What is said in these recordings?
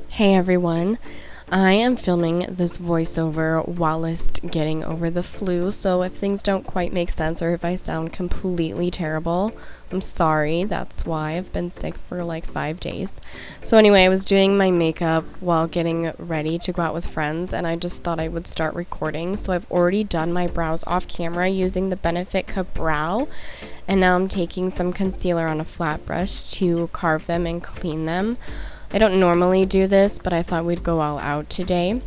Hey everyone, I am filming this voiceover whilst getting over the flu, so if things don't quite make sense or if I sound completely terrible, I'm sorry. That's why I've been sick for like 5 days. So anyway, I was doing my makeup while getting ready to go out with friends, and I just thought I would start recording. So I've already done my brows off camera using the Benefit Cup Brow, and now I'm taking some concealer on a flat brush to carve them and clean them. I don't normally do this, but I thought we'd go all out today.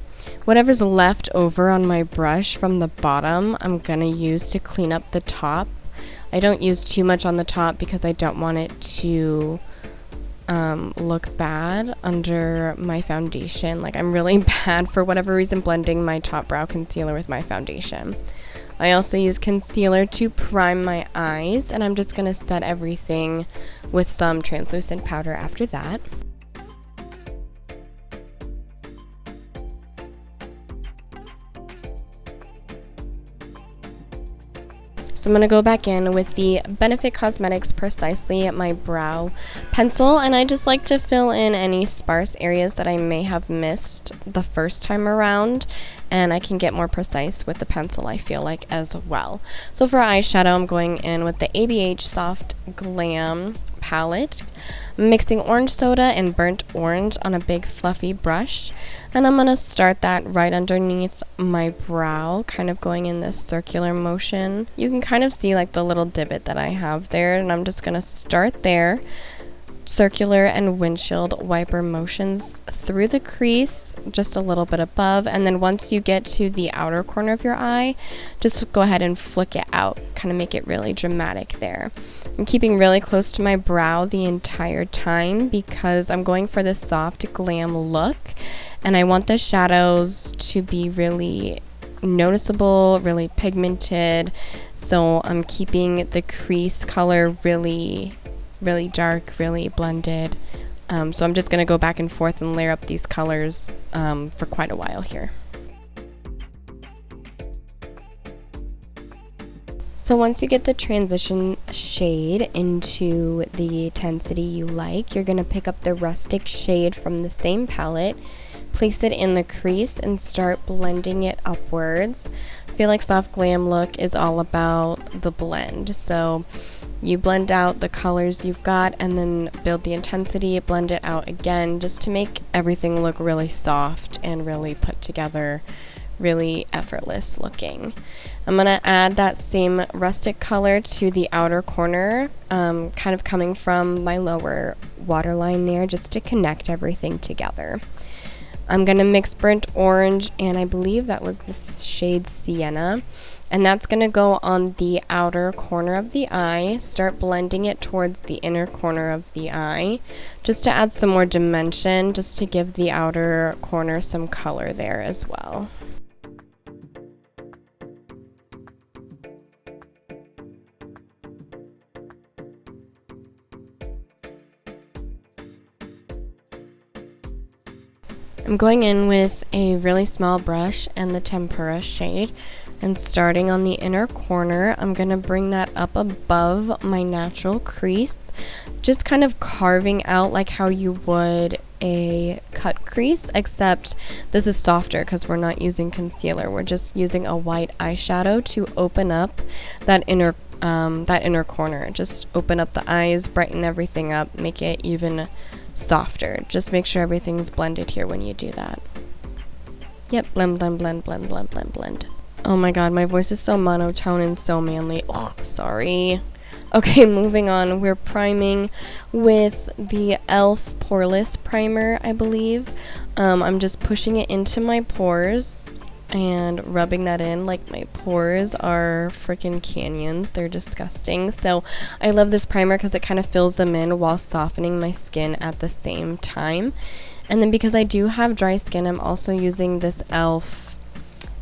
Whatever's left over on my brush from the bottom, I'm gonna use to clean up the top. I don't use too much on the top because I don't want it to look bad under my foundation. Like, I'm really bad, for whatever reason, blending my top brow concealer with my foundation. I also use concealer to prime my eyes, and I'm just gonna set everything with some translucent powder after that. So I'm going to go back in with the Benefit Cosmetics Precisely My Brow Pencil, and I just like to fill in any sparse areas that I may have missed the first time around, and I can get more precise with the pencil, I feel like, as well. So for eyeshadow, I'm going in with the ABH Soft Glam palette, mixing orange soda and burnt orange on a big fluffy brush, and I'm going to start that right underneath my brow, kind of going in this circular motion. You can kind of see like the little divot that I have there, and I'm just going to start there, circular and windshield wiper motions through the crease, just a little bit above, and then once you get to the outer corner of your eye, just go ahead and flick it out, kind of make it really dramatic there. I'm keeping really close to my brow the entire time because I'm going for this soft glam look, and I want the shadows to be really noticeable, really pigmented, so I'm keeping the crease color really dark, really blended. So I'm just going to go back and forth and layer up these colors for quite a while here. So once you get the transition shade into the intensity you like, you're going to pick up the rustic shade from the same palette, place it in the crease, and start blending it upwards. I feel like Soft Glam look is all about the blend. So you blend out the colors you've got and then build the intensity, blend it out again, just to make everything look really soft and really put together, really effortless looking. I'm going to add that same rustic color to the outer corner, kind of coming from my lower waterline there, just to connect everything together. I'm going to mix burnt orange, and I believe that was the shade Sienna, and that's going to go on the outer corner of the eye. Start blending it towards the inner corner of the eye, just to add some more dimension, just to give the outer corner some color there as well. I'm going in with a really small brush and the Tempera shade, and starting on the inner corner, I'm going to bring that up above my natural crease, just kind of carving out like how you would a cut crease, except this is softer because we're not using concealer. We're just using a white eyeshadow to open up that inner corner. Just open up the eyes, brighten everything up, make it even softer. Just make sure everything's blended here when you do that. Yep, blend, blend, blend, blend, blend, blend, blend. Oh my god, my voice is so monotone and so manly. Oh, sorry. Okay, moving on. We're priming with the e.l.f. Poreless Primer, I believe. I'm just pushing it into my pores and rubbing that in. Like, my pores are freaking canyons. They're disgusting. So I love this primer because it kind of fills them in while softening my skin at the same time. And then because I do have dry skin, I'm also using this e.l.f.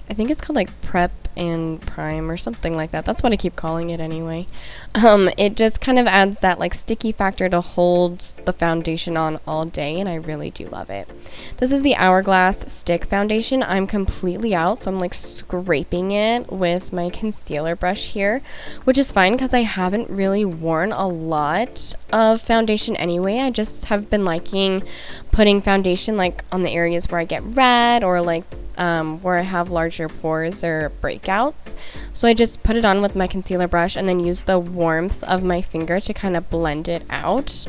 I think it's called like Prep and Prime or something like that. That's what I keep calling it anyway. It just kind of adds that like sticky factor to hold the foundation on all day, and I really do love it. This is the Hourglass Stick Foundation. I'm completely out, so I'm like scraping it with my concealer brush here, which is fine because I haven't really worn a lot of foundation anyway. I just have been liking putting foundation like on the areas where I get red or like where I have larger pores or breakouts. So I just put it on with my concealer brush and then use the warmth of my finger to kind of blend it out.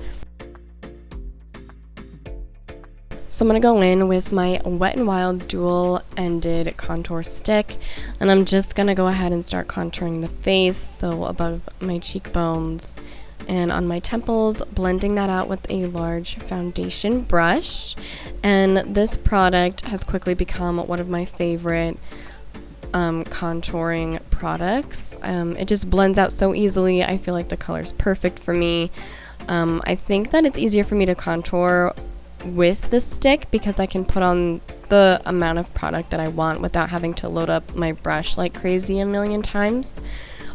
So I'm going to go in with my Wet n Wild dual-ended contour stick, and I'm just going to go ahead and start contouring the face, so above my cheekbones and on my temples, blending that out with a large foundation brush. And this product has quickly become one of my favorite contouring products. It just blends out so easily. I feel like the color's perfect for me. I think that it's easier for me to contour with the stick because I can put on the amount of product that I want without having to load up my brush like crazy a million times.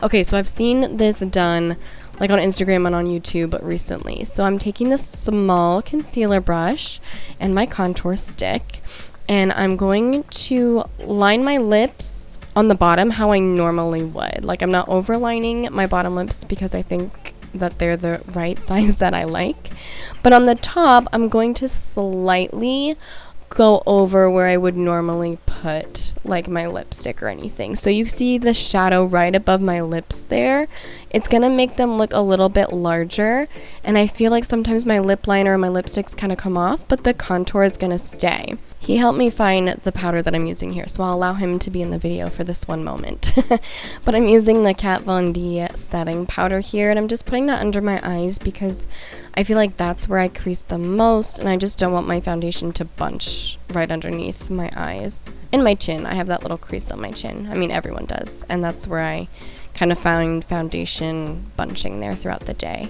Okay, so I've seen this done like on Instagram and on YouTube recently. So I'm taking this small concealer brush and my contour stick, and I'm going to line my lips on the bottom how I normally would. Like, I'm not overlining my bottom lips because I think that they're the right size that I like. But on the top, I'm going to slightly go over where I would normally put like my lipstick or anything. So you see the shadow right above my lips there. It's gonna make them look a little bit larger, and I feel like sometimes my lip liner and my lipsticks kind of come off, but the contour is gonna stay. He helped me find the powder that I'm using here, so I'll allow him to be in the video for this one moment. But I'm using the Kat Von D setting powder here, and I'm just putting that under my eyes because I feel like that's where I crease the most, and I just don't want my foundation to bunch right underneath my eyes. And my chin, I have that little crease on my chin. I mean, everyone does, and that's where I kind of found foundation bunching there throughout the day.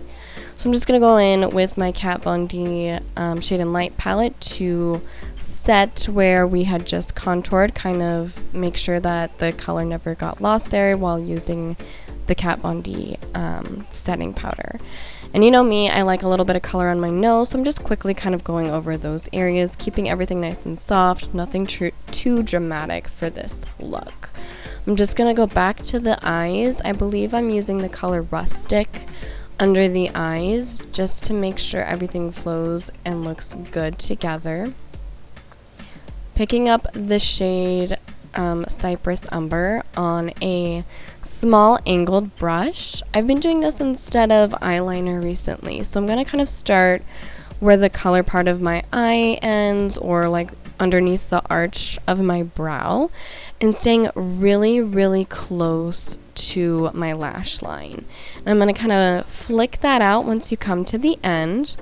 So I'm just going to go in with my Kat Von D Shade and Light palette to set where we had just contoured, kind of make sure that the color never got lost there while using the Kat Von D setting powder. And you know me, I like a little bit of color on my nose, so I'm just quickly kind of going over those areas, keeping everything nice and soft, nothing too dramatic for this look. I'm just going to go back to the eyes. I believe I'm using the color Rustic under the eyes just to make sure everything flows and looks good together. Picking up the shade Cypress Umber on a small angled brush. I've been doing this instead of eyeliner recently, so I'm going to kind of start where the color part of my eye ends, or like underneath the arch of my brow, and staying really, really close to my lash line. And I'm going to kind of flick that out once you come to the end.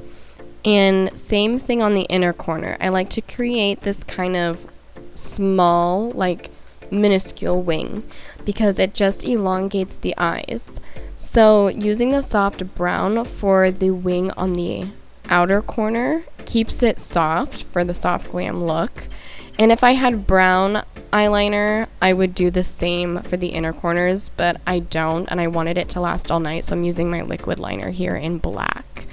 And same thing on the inner corner. I like to create this kind of small, like minuscule wing because it just elongates the eyes. So using the soft brown for the wing on the outer corner keeps it soft for the soft glam look. And if I had brown eyeliner, I would do the same for the inner corners, but I don't, and I wanted it to last all night, so I'm using my liquid liner here in black.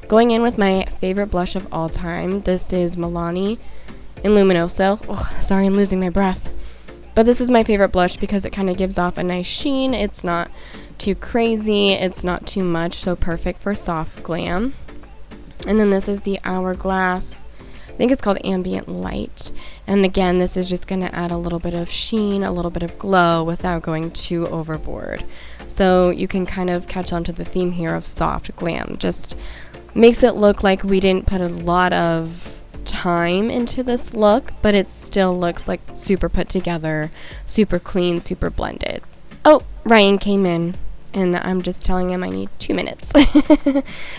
Going in with my favorite blush of all time, this is Milani in Luminoso. Oh, sorry, I'm losing my breath. But this is my favorite blush because it kind of gives off a nice sheen. It's not too crazy, it's not too much, so perfect for soft glam. And then this is the Hourglass, I think it's called Ambient Light. And again, this is just going to add a little bit of sheen, a little bit of glow without going too overboard. So you can kind of catch on to the theme here of soft glam. Just makes it look like we didn't put a lot of time into this look, but it still looks like super put together, super clean, super blended. Oh, Ryan came in, and I'm just telling him I need 2 minutes.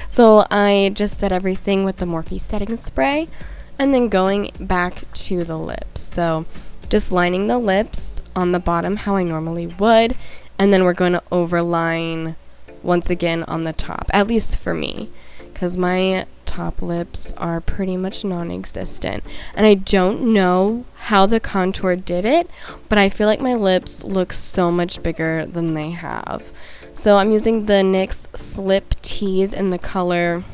So I just set everything with the Morphe setting spray, and then going back to the lips. So just lining the lips on the bottom how I normally would, and then we're going to overline once again on the top, at least for me, because my top lips are pretty much non-existent. And I don't know how the contour did it, but I feel like my lips look so much bigger than they have. So I'm using the NYX Slip Tease in the color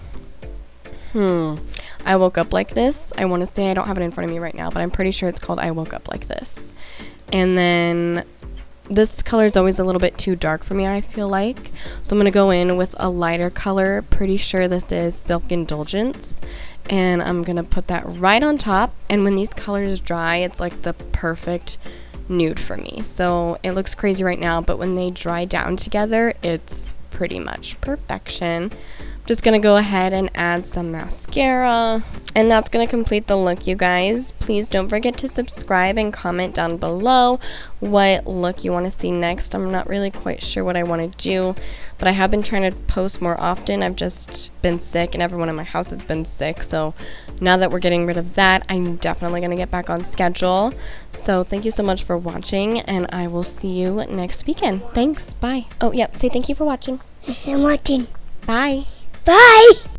I Woke Up Like This. I want to say, I don't have it in front of me right now, but I'm pretty sure it's called I Woke Up Like This. And then this color is always a little bit too dark for me, I feel like. So I'm going to go in with a lighter color. Pretty sure this is Silk Indulgence. And I'm going to put that right on top. And when these colors dry, it's like the perfect nude for me. So it looks crazy right now, but when they dry down together, it's pretty much perfection. Just gonna go ahead and add some mascara, and that's gonna complete the look, you guys. Please don't forget to subscribe and comment down below what look you want to see next. I'm not really quite sure what I want to do, but I have been trying to post more often. I've just been sick and everyone in my house has been sick, so now that we're getting rid of that, I'm definitely gonna get back on schedule. So thank you so much for watching, and I will see you next weekend. Thanks. Bye. Oh yeah, say thank you for watching. I'm watching. Bye. Bye!